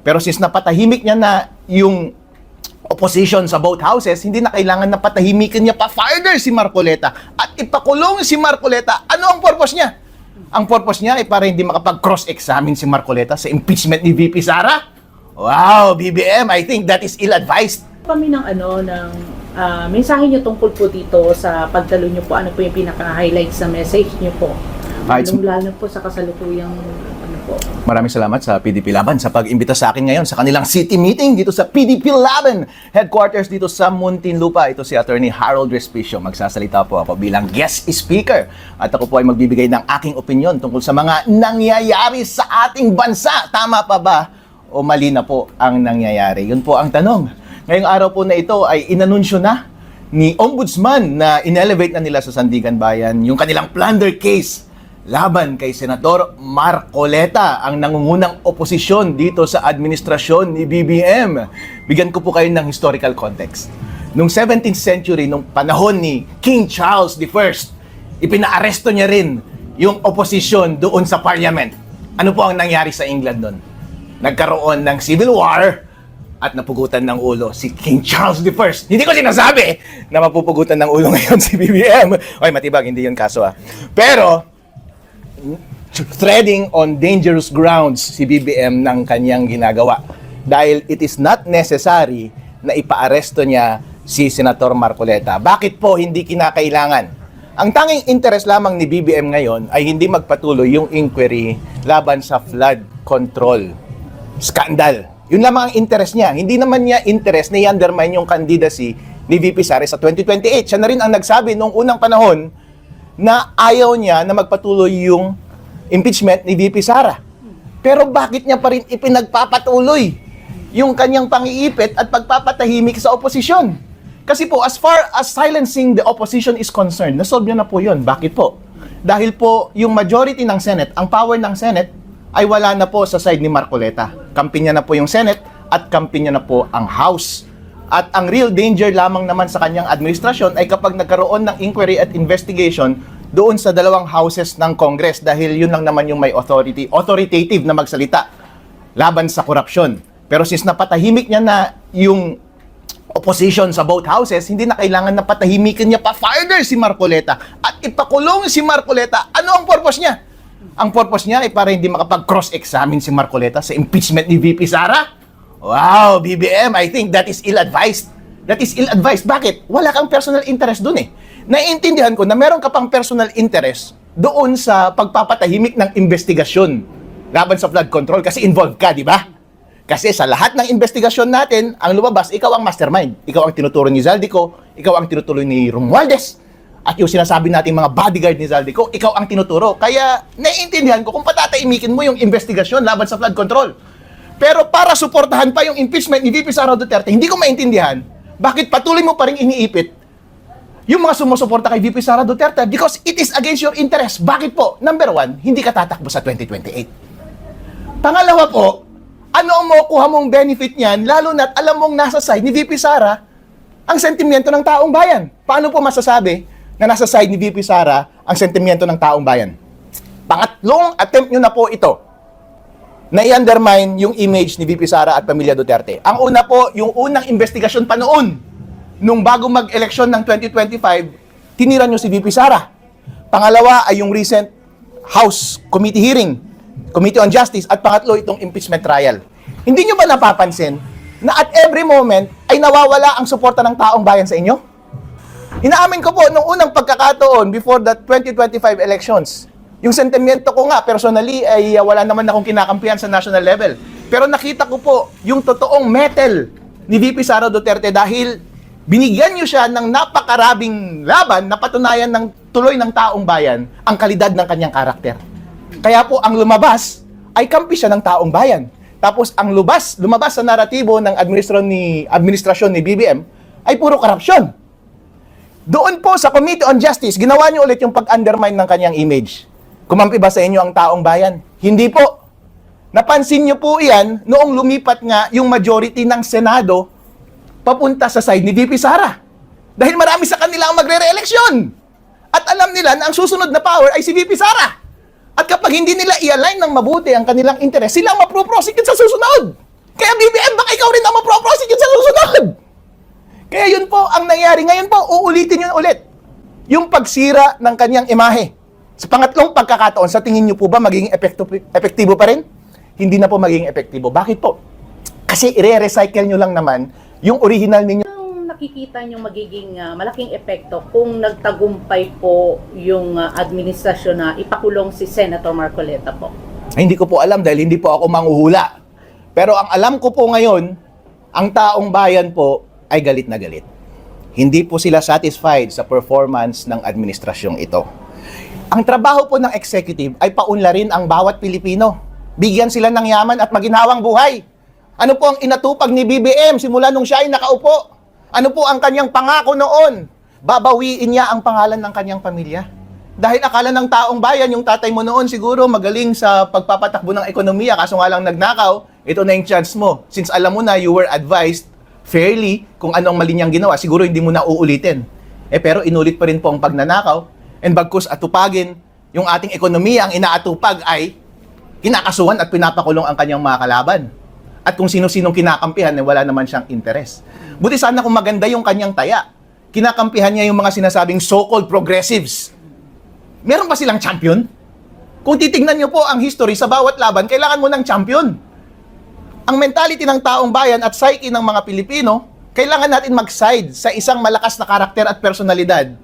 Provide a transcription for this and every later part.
Pero since napatahimik niya na yung opposition sa both houses, hindi na kailangan na patahimikin niya pa further si Marcoleta at ipakulong si Marcoleta. Ano ang purpose niya? Ang purpose niya ay para hindi makapag-cross-examine si Marcoleta sa impeachment ni VP Sara. Wow, BBM, I think that is ill-advised. Kami ng mensahe niyo tungkol po dito sa pagdalo niyo po, ano po yung pinaka-highlight sa message niyo po? Lalo po sa kasalukuyang po. Maraming salamat sa PDP Laban sa pag-imbita sa akin ngayon sa kanilang city meeting dito sa PDP Laban headquarters dito sa Muntinlupa. Ito si Attorney Harold Respicio. Magsasalita po ako bilang guest speaker at ako po ay magbibigay ng aking opinion tungkol sa mga nangyayari sa ating bansa. Tama pa ba o mali na po ang nangyayari? Yun po ang tanong. Ngayong araw po na ito ay inanunsyo na ni Ombudsman na inelevate na nila sa Sandigan Bayan yung kanilang plunder case laban kay Senator Marcoleta, ang nangungunang oposisyon dito sa administrasyon ni BBM. Bigyan ko po kayo ng historical context. Noong 17th century, nung panahon ni King Charles I, ipinaaresto niya rin yung oposisyon doon sa parliament. Ano po ang nangyari sa England doon? Nagkaroon ng civil war at napugutan ng ulo si King Charles I. Hindi ko sinasabi na mapupugutan ng ulo ngayon si BBM. Oy, matibag, hindi yun kaso Pero, treading on dangerous grounds si BBM ng kanyang ginagawa. Dahil it is not necessary na ipaaresto niya si Senator Marcoleta. Bakit po hindi kinakailangan? Ang tanging interest lamang ni BBM ngayon ay hindi magpatuloy yung inquiry laban sa flood control scandal. Yun lamang ang interest niya. Hindi naman niya interest na i-undermine yung candidacy ni VP Sara sa 2028. Siya na rin ang nagsabi noong unang panahon na ayaw niya na magpatuloy yung impeachment ni VP Sara. Pero bakit niya pa rin ipinagpapatuloy yung kanyang pang-iipit at pagpapatahimik sa oposisyon? Kasi po, as far as silencing the opposition is concerned, nasolve niya na po yun. Bakit po? Dahil po, yung majority ng Senate, ang power ng Senate, ay wala na po sa side ni Marcoleta. Kampi niya na po yung Senate at kampi niya na po ang House. At ang real danger lamang naman sa kanyang administrasyon ay kapag nagkaroon ng inquiry at investigation doon sa dalawang houses ng Congress dahil yun lang naman yung may authoritative na magsalita laban sa korupsyon. Pero since napatahimik niya na yung opposition sa both houses, hindi na kailangan na patahimikin niya pa further si Marcoleta at ipakulong si Marcoleta. Ano ang purpose niya? Ang purpose niya ay para hindi makapag-cross-examine si Marcoleta sa impeachment ni VP Sara. Wow, BBM, I think that is ill-advised. That is ill-advised. Bakit? Wala kang personal interest dun Naiintindihan ko na meron ka pang personal interest doon sa pagpapatahimik ng investigasyon laban sa flood control kasi involved ka, di ba? Kasi sa lahat ng investigasyon natin, ang lumabas, ikaw ang mastermind. Ikaw ang tinuturo ni Zaldico, ikaw ang tinuturo ni Romualdez, at yung sinasabi nating mga bodyguard ni Zaldico, ikaw ang tinuturo. Kaya naiintindihan ko kung patataimikin mo yung investigasyon laban sa flood control. Pero para suportahan pa yung impeachment ni VP Sara Duterte, hindi ko maintindihan bakit patuloy mo pa rin iniipit yung mga sumusuporta kay VP Sara Duterte because it is against your interest. Bakit po? Number one, hindi ka tatakbo sa 2028. Pangalawa po, ano ang makukuha mong benefit niyan lalo na't alam mong nasa side ni VP Sara ang sentimiento ng taong bayan? Paano po masasabi na nasa side ni VP Sara ang sentimiento ng taong bayan? Pangatlong attempt nyo na po ito na i-undermine yung image ni VP Sara at pamilya Duterte. Ang una po, yung unang investigasyon pa noon, nung bago mag-eleksyon ng 2025, tinira nyo si VP Sara. Pangalawa ay yung recent House Committee hearing, Committee on Justice, at pangatlo itong impeachment trial. Hindi nyo ba napapansin na at every moment ay nawawala ang suporta ng taong bayan sa inyo? Inaamin ko po, nung unang pagkakataon before the 2025 elections, yung sentimiento ko nga, personally, ay wala naman akong kinakampihan sa national level. Pero nakita ko po yung totoong metal ni VP Sara Duterte dahil binigyan niyo siya ng napakarabing laban na patunayan ng tuloy ng taong bayan ang kalidad ng kanyang karakter. Kaya po, ang lumabas ay kampi siya ng taong bayan. Tapos, ang lumabas sa naratibo ng administrasyon ni BBM ay puro korupsyon. Doon po sa Committee on Justice, ginawa niyo ulit yung pag-undermine ng kanyang image. Kumampi ba sa inyo ang taong bayan? Hindi po. Napansin niyo po yan noong lumipat nga yung majority ng Senado papunta sa side ni VP Sara. Dahil marami sa kanila ang magre-re-eleksyon. At alam nila na ang susunod na power ay si VP Sara. At kapag hindi nila i-align ng mabuti ang kanilang interes, sila ang mapro-prosecute sa susunod. Kaya rin ang maproprosecute sa susunod. Kaya yun po ang nangyari. Ngayon po, uulitin yun ulit. Yung pagsira ng kanyang imahe. Sa pangatlong pagkakataon, sa tingin nyo po ba magiging epektibo pa rin? Hindi na po magiging epektibo. Bakit po? Kasi i-recycle nyo lang naman yung original ninyo. Anong nakikita nyo magiging malaking epekto kung nagtagumpay po yung administrasyon na ipakulong si Senator Marcoleta po? Ay, hindi ko po alam dahil hindi po ako manghuhula. Pero ang alam ko po ngayon, ang taong bayan po ay galit na galit. Hindi po sila satisfied sa performance ng administrasyong ito. Ang trabaho po ng executive ay paunlarin ang bawat Pilipino. Bigyan sila ng yaman at maginhawang buhay. Ano po ang inatupag ni BBM simula nung siya ay nakaupo? Ano po ang kanyang pangako noon? Babawiin niya ang pangalan ng kanyang pamilya. Dahil akala ng taong bayan, yung tatay mo noon siguro magaling sa pagpapatakbo ng ekonomiya, kaso nga lang nagnakaw, ito na yung chance mo. Since alam mo na you were advised fairly kung anong mali niyang ginawa, siguro hindi mo na uulitin. Pero inulit pa rin po ang pagnanakaw. And bagkus atupagin, yung ating ekonomiya, ang inaatupag ay kinakasuhan at pinapakulong ang kanyang mga kalaban. At kung sino-sinong kinakampihan, wala naman siyang interes. Buti sana kung maganda yung kanyang taya. Kinakampihan niya yung mga sinasabing so-called progressives. Meron ba silang champion? Kung titingnan niyo po ang history sa bawat laban, kailangan mo ng champion. Ang mentality ng taong bayan at psyche ng mga Pilipino, kailangan natin mag-side sa isang malakas na karakter at personalidad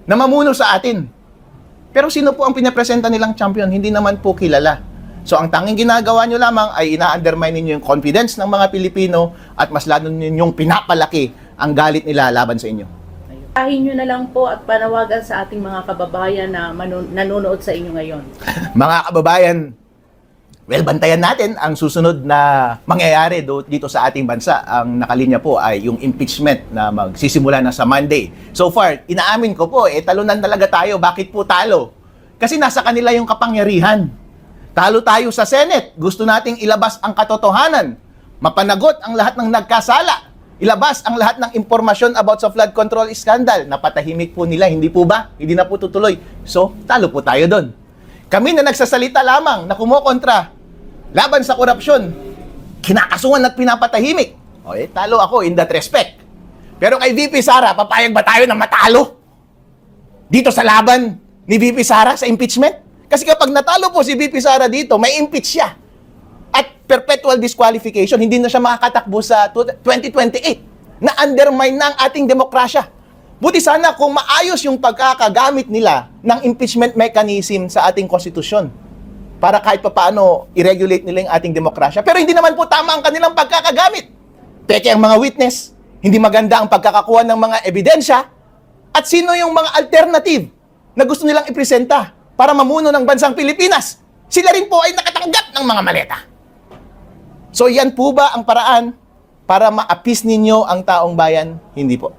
na mamuno sa atin. Pero sino po ang pinapresenta nilang champion? Hindi naman po kilala. So ang tanging ginagawa nyo lamang ay ina-undermine ninyo yung confidence ng mga Pilipino at mas lalo ninyong pinapalaki ang galit nila laban sa inyo. Tahin nyo na lang po at panawagan sa ating mga kababayan na nanonood sa inyo ngayon. Mga kababayan, well, bantayan natin ang susunod na mangyayari dito sa ating bansa. Ang nakalinya po ay yung impeachment na magsisimula na sa Monday. So far, inaamin ko po, talunan talaga tayo. Bakit po talo? Kasi nasa kanila yung kapangyarihan. Talo tayo sa Senate. Gusto nating ilabas ang katotohanan. Mapanagot ang lahat ng nagkasala. Ilabas ang lahat ng impormasyon about sa flood control scandal. Napatahimik po nila, hindi po ba? Hindi na po tutuloy. So, talo po tayo doon. Kami na nagsasalita lamang na kumokontra laban sa korupsyon, kinakasuhan at pinapatahimik. Talo ako in that respect. Pero kay VP Sara, papayag ba tayo na matalo? Dito sa laban ni VP Sara sa impeachment? Kasi kapag natalo po si VP Sara dito, may impeach siya. At perpetual disqualification, hindi na siya makakatakbo sa 2028 na undermine na ang ating demokrasya. Buti sana kung maayos yung pagkakagamit nila ng impeachment mechanism sa ating konstitusyon para kahit papaano i-regulate nila yung ating demokrasya. Pero hindi naman po tama ang kanilang pagkakagamit. Peke ang mga witness, hindi maganda ang pagkakakuha ng mga ebidensya, at sino yung mga alternative na gusto nilang ipresenta para mamuno ng bansang Pilipinas. Sila rin po ay nakatanggap ng mga maleta. So yan po ba ang paraan para ma-appease ninyo ang taong bayan? Hindi po.